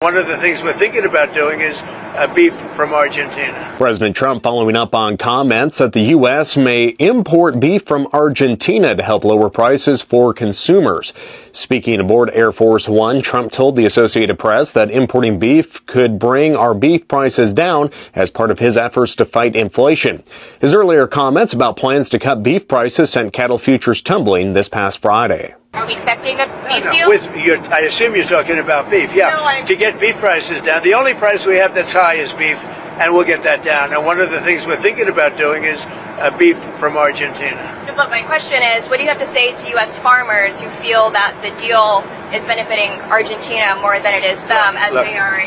One of the things we're thinking about doing is beef from Argentina. President Trump following up on comments that the U.S. may import beef from Argentina to help lower prices for consumers. Speaking aboard Air Force One, Trump told the Associated Press that importing beef could bring our beef prices down as part of his efforts to fight inflation. His earlier comments about plans to cut beef prices sent cattle futures tumbling this past Friday. Are we expecting a beef deal? I assume you're talking about beef, yeah. To get beef prices down. The only price we have that's high is beef, and we'll get that down. And one of the things we're thinking about doing is beef from Argentina. But my question is, what do you have to say to U.S. farmers who feel that the deal is benefiting Argentina more than it is them, they are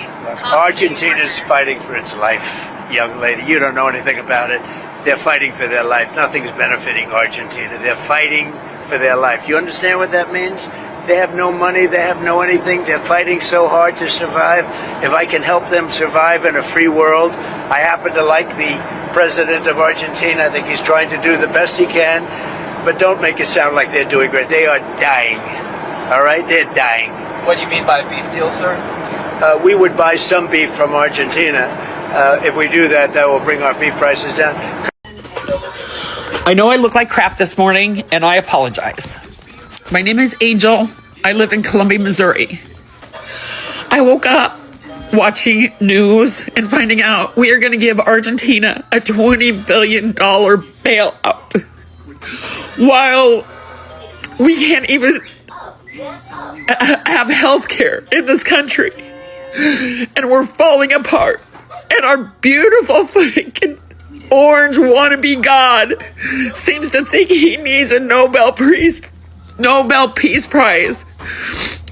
Argentina's fighting for its life, young lady. You don't know anything about it. They're fighting for their life. Nothing's benefiting Argentina. They're fighting for their life. You understand what that means? They have no money, they have no anything. They're fighting so hard to survive. If I can help them survive in a free world, I happen to like the president of Argentina. I think he's trying to do the best he can, but don't make it sound like they're doing great. They are dying. All right? They're dying. What do you mean by a beef deal, sir? We would buy some beef from Argentina. If we do that, that will bring our beef prices down. I know I look like crap this morning, and I apologize. My name is Angel. I live in Columbia, Missouri. I woke up watching news and finding out we are going to give Argentina a $20 billion bailout, while we can't even have health care in this country, and we're falling apart, and our beautiful freaking orange wannabe God seems to think he needs a Nobel Peace Prize,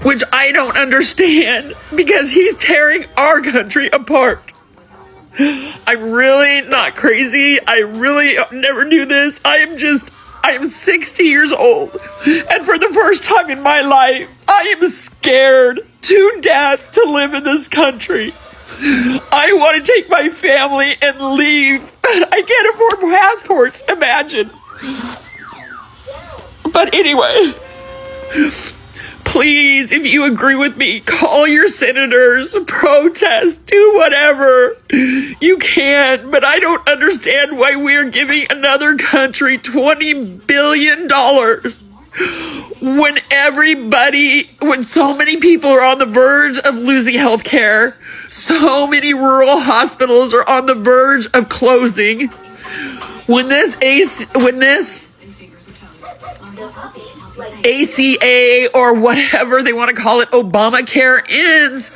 which I don't understand, because he's tearing our country apart. I'm really not crazy. I really never knew this. I am 60 years old, and for the first time in my life, I am scared to death to live in this country. I want to take my family and leave, but I can't afford passports, imagine. But anyway, please, if you agree with me, call your senators, protest, do whatever you can. But I don't understand why we're giving another country $20 billion when so many people are on the verge of losing health care, so many rural hospitals are on the verge of closing. When this ACA or whatever they want to call it, Obamacare, ends,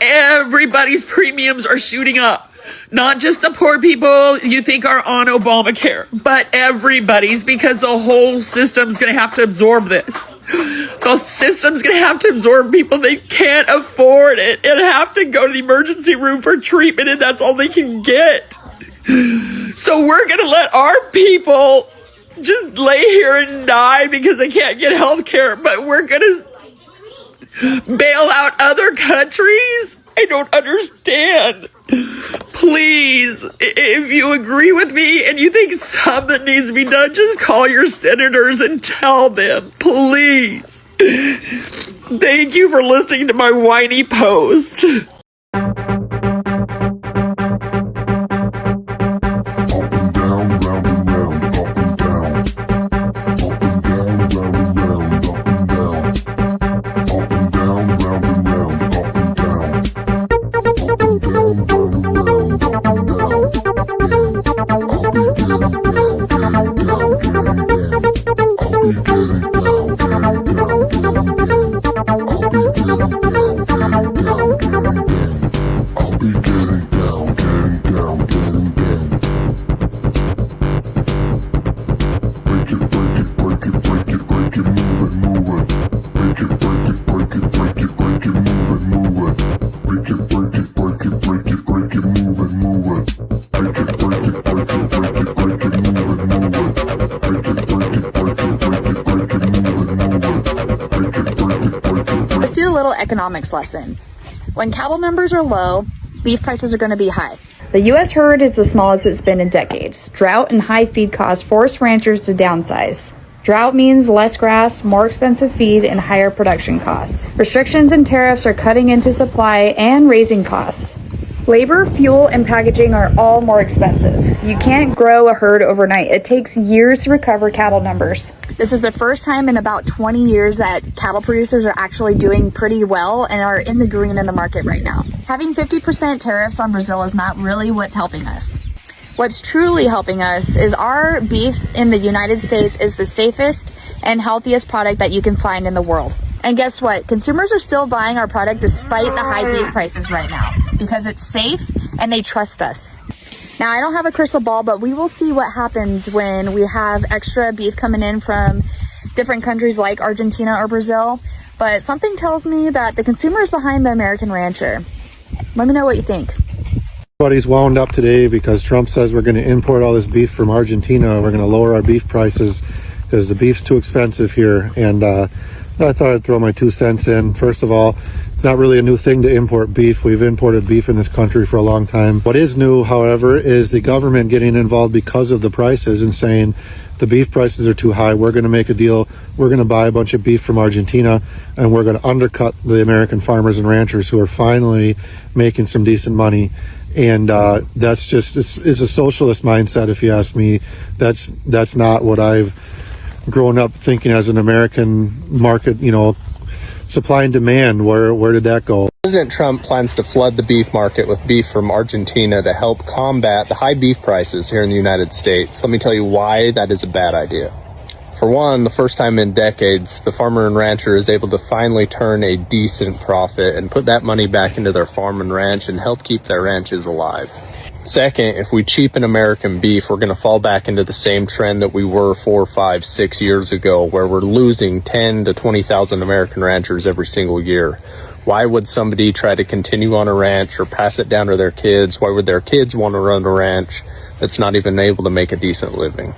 everybody's premiums are shooting up. Not just the poor people you think are on Obamacare, but everybody's, because the whole system's going to have to absorb this. The system's going to have to absorb people they can't afford it and have to go to the emergency room for treatment, and that's all they can get. So we're going to let our people just lay here and die because they can't get health care, but we're going to bail out other countries? I don't understand. Please, if you agree with me and you think something needs to be done, just call your senators and tell them, please. Thank you for listening to my whiny post. Let's do a little economics lesson. When cattle numbers are low, beef prices are going to be high. The U.S. herd is the smallest it's been in decades. Drought and high feed costs force ranchers to downsize. Drought means less grass, more expensive feed, and higher production costs. Restrictions and tariffs are cutting into supply and raising costs. Labor, fuel, and packaging are all more expensive. You can't grow a herd overnight. It takes years to recover cattle numbers. This is the first time in about 20 years that cattle producers are actually doing pretty well and are in the green in the market right now. Having 50% tariffs on Brazil is not really what's helping us. What's truly helping us is our beef in the United States is the safest and healthiest product that you can find in the world. And guess what? Consumers are still buying our product despite the high beef prices right now because it's safe and they trust us. Now, I don't have a crystal ball, but we will see what happens when we have extra beef coming in from different countries like Argentina or Brazil. But something tells me that the consumer is behind the American rancher. Let me know what you think. Everybody's wound up today because Trump says we're going to import all this beef from Argentina. We're going to lower our beef prices because the beef's too expensive here. And I thought I'd throw my 2 cents in. First of all, it's not really a new thing to import beef. We've imported beef in this country for a long time. What is new, however, is the government getting involved because of the prices and saying the beef prices are too high. We're going to make a deal. We're going to buy a bunch of beef from Argentina and we're going to undercut the American farmers and ranchers who are finally making some decent money. And that's just, it's a socialist mindset, if you ask me. That's not what I've grown up thinking as an American market, supply and demand. Where did that go? President Trump plans to flood the beef market with beef from Argentina to help combat the high beef prices here in the United States. Let me tell you why that is a bad idea. For one, the first time in decades, the farmer and rancher is able to finally turn a decent profit and put that money back into their farm and ranch and help keep their ranches alive. Second, if we cheapen American beef, we're going to fall back into the same trend that we were 4, 5, 6 years ago, where we're losing 10 to 20,000 American ranchers every single year. Why would somebody try to continue on a ranch or pass it down to their kids? Why would their kids want to run a ranch that's not even able to make a decent living?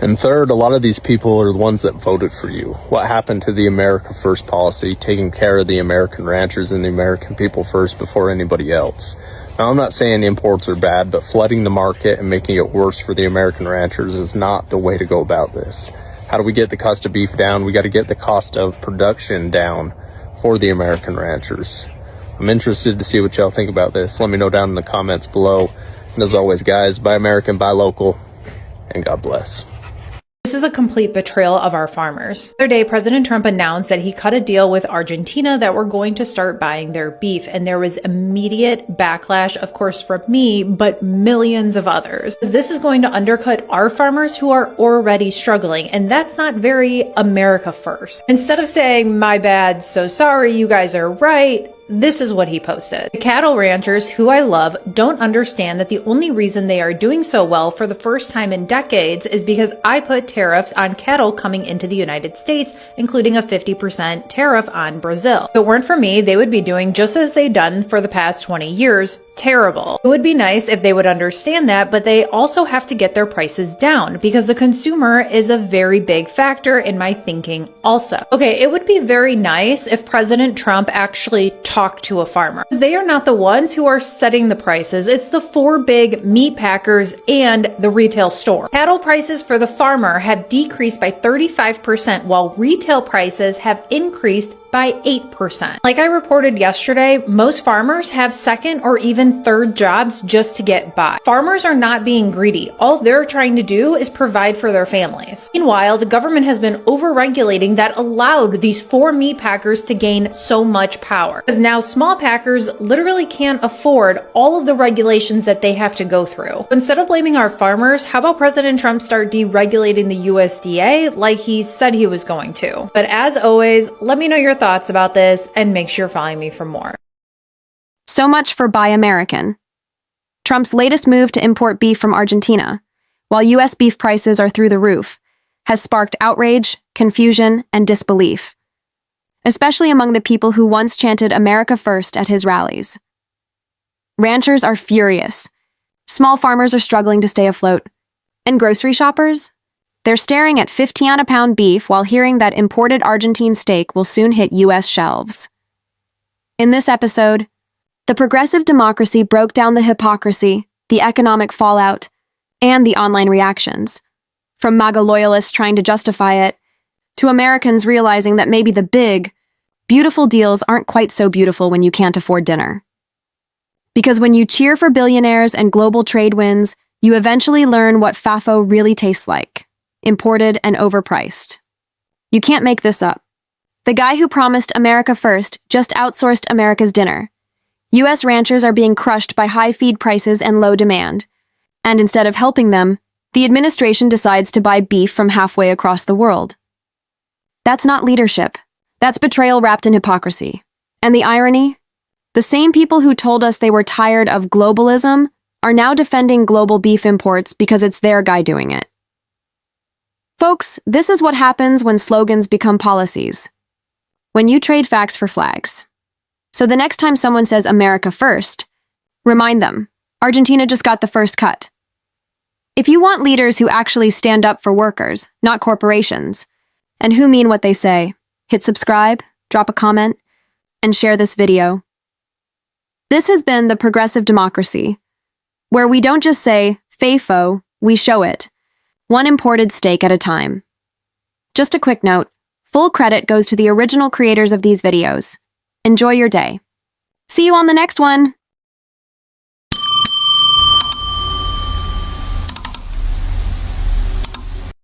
And third, a lot of these people are the ones that voted for you. What happened to the America First policy, taking care of the American ranchers and the American people first before anybody else? Now, I'm not saying imports are bad, but flooding the market and making it worse for the American ranchers is not the way to go about this. How do we get the cost of beef down? We got to get the cost of production down for the American ranchers. I'm interested to see what y'all think about this. Let me know down in the comments below. And as always, guys, buy American, buy local, and God bless. This is a complete betrayal of our farmers. The other day, President Trump announced that he cut a deal with Argentina that we're going to start buying their beef, and there was immediate backlash, of course, from me, but millions of others. This is going to undercut our farmers who are already struggling, and that's not very America first. Instead of saying, my bad, so sorry, you guys are right, this is what he posted. The cattle ranchers, who I love, don't understand that the only reason they are doing so well for the first time in decades is because I put tariffs on cattle coming into the United States, including a 50% tariff on Brazil. If it weren't for me, they would be doing just as they've done for the past 20 years. Terrible. It would be nice if they would understand that, but they also have to get their prices down because the consumer is a very big factor in my thinking also. Okay, it would be very nice if President Trump actually talked to a farmer. They are not the ones who are setting the prices. It's the 4 big meat packers and the retail store. Cattle prices for the farmer have decreased by 35% while retail prices have increased by 8%. Like I reported yesterday, most farmers have second or even third jobs just to get by. Farmers are not being greedy. All they're trying to do is provide for their families. Meanwhile, the government has been over-regulating that allowed these 4 meat packers to gain so much power. Because now small packers literally can't afford all of the regulations that they have to go through. Instead of blaming our farmers, how about President Trump start deregulating the USDA like he said he was going to? But as always, let me know your thoughts about this and make sure you're following me for more. So much for Buy American. Trump's latest move to import beef from Argentina, while U.S. beef prices are through the roof, has sparked outrage, confusion, and disbelief, especially among the people who once chanted America First at his rallies. Ranchers are furious. Small farmers are struggling to stay afloat. And grocery shoppers? They're staring at 15-on-a-pound beef while hearing that imported Argentine steak will soon hit U.S. shelves. In this episode, the progressive democracy broke down the hypocrisy, the economic fallout, and the online reactions. from MAGA loyalists trying to justify it, to Americans realizing that maybe the big, beautiful deals aren't quite so beautiful when you can't afford dinner. Because when you cheer for billionaires and global trade wins, you eventually learn what FAFO really tastes like: imported and overpriced. You can't make this up. The guy who promised America first just outsourced America's dinner. U.S. ranchers are being crushed by high feed prices and low demand. And instead of helping them, the administration decides to buy beef from halfway across the world. That's not leadership. That's betrayal wrapped in hypocrisy. And the irony? The same people who told us they were tired of globalism are now defending global beef imports because it's their guy doing it. Folks, this is what happens when slogans become policies. When you trade facts for flags. So the next time someone says America first, remind them, Argentina just got the first cut. If you want leaders who actually stand up for workers, not corporations, and who mean what they say, hit subscribe, drop a comment, and share this video. This has been the Progressive Democracy, where we don't just say, FAFO, we show it, one imported steak at a time. Just a quick note, full credit goes to the original creators of these videos. Enjoy your day. See you on the next one!